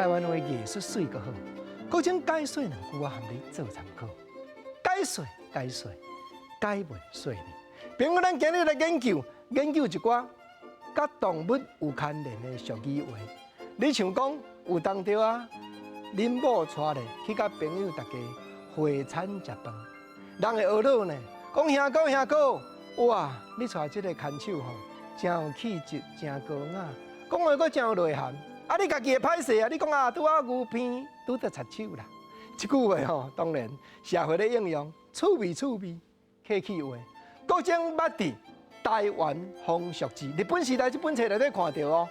台湾话艺术水个好，搁请解说两句啊，含你做参考。解说，解文说理。朋友，咱今日来研究一寡甲动物有牵连的俗语话。你像讲有当着啊，恁某带咧去甲朋友大家会餐食饭，人会学到呢，讲兄哥，哇，你带这个牵手吼，真有气质，真高雅，讲话阁真有内涵。啊，你家己会歹势啊，你讲啊，拄啊牛片，拄着插手啦。这句话吼，当然社会咧应用，趣味，客气话。各种捌伫台湾风俗志，日本时代这本册内底看到哦。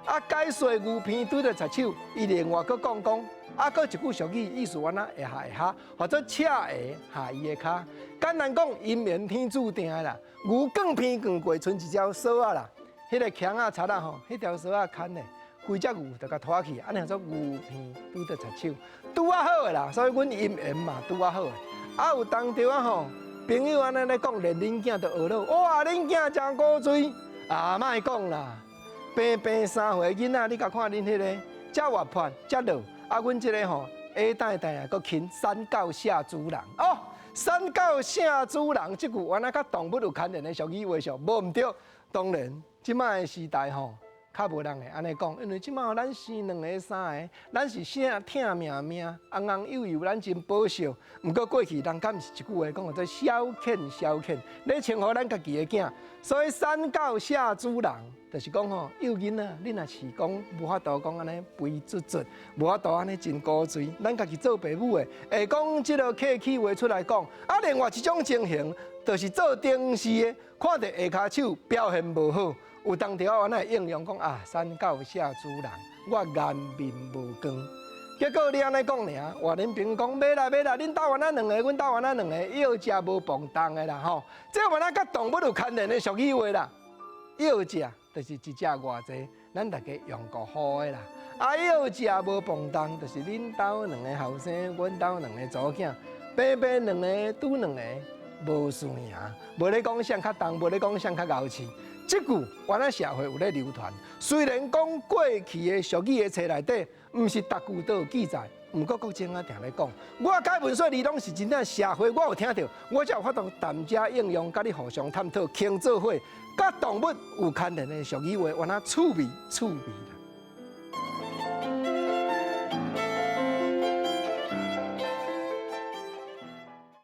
啊，解说牛片拄着插手，伊另外佫讲，啊，佫一句俗语，意思安那会下，或者赤下下伊的骹。简单讲，姻缘天注定的啦。牛更偏更过，剩一条绳啊啦。迄个枪啊、叉啊吼，迄条绳啊牵咧，规只牛就甲拖去，安尼叫做牛片拄着插手，拄啊好的啦。所以阮姻缘嘛拄啊好的。啊，有当着啊吼。朋友安尼咧讲，连恁囝都学了，哇！恁囝真古锥啊，莫讲啦，平3岁囡仔，你甲看恁迄个，遮活泼，遮乐，啊，阮即个吼，下带啊，佫轻山狗下猪人哦，山狗下猪人，即句原来甲动物有牵连的俗语话术，无毋对。当然，即摆的时代吼。较无人会安尼讲，因为即马咱生2个3个，咱是啥疼命，红幼幼，咱真保守。毋过过去人敢毋是一句话讲做消遣，咧称呼咱家己的囝。所以山狗下猪人，就是讲吼，幼囡仔，你若是讲无法度讲安尼肥卒，无法度安尼真古锥，咱家己做爸母的，会讲即个客气话出来讲。啊，另外一种情形，就是做电视的，看到下骹手表现无好。有当条安尼应用讲啊，山狗下猪人，我颜面无光。结果你安尼讲尔，话恁朋友讲买啦，恁斗完咱2个，阮斗完咱2个，要食无磅重的啦吼。这原来甲动物有牵连的俗语话啦。要食就是一只偌济，咱大家用过好的啦。啊，要食无磅重，就是恁斗2个后生，阮斗2个祖囝，平2个拄2个，无输赢。无咧讲谁较重，无咧讲谁较敖气。这句原来社会有咧流传，虽然讲过去的俗语的册内底，毋是逐句都有记载，毋过国情啊定咧讲，我解文说你拢是真正社会，我有听到，我才有法度谈遮应用，甲你互相探讨，倾做伙，甲动物有牵连的俗语话，原来趣味啦。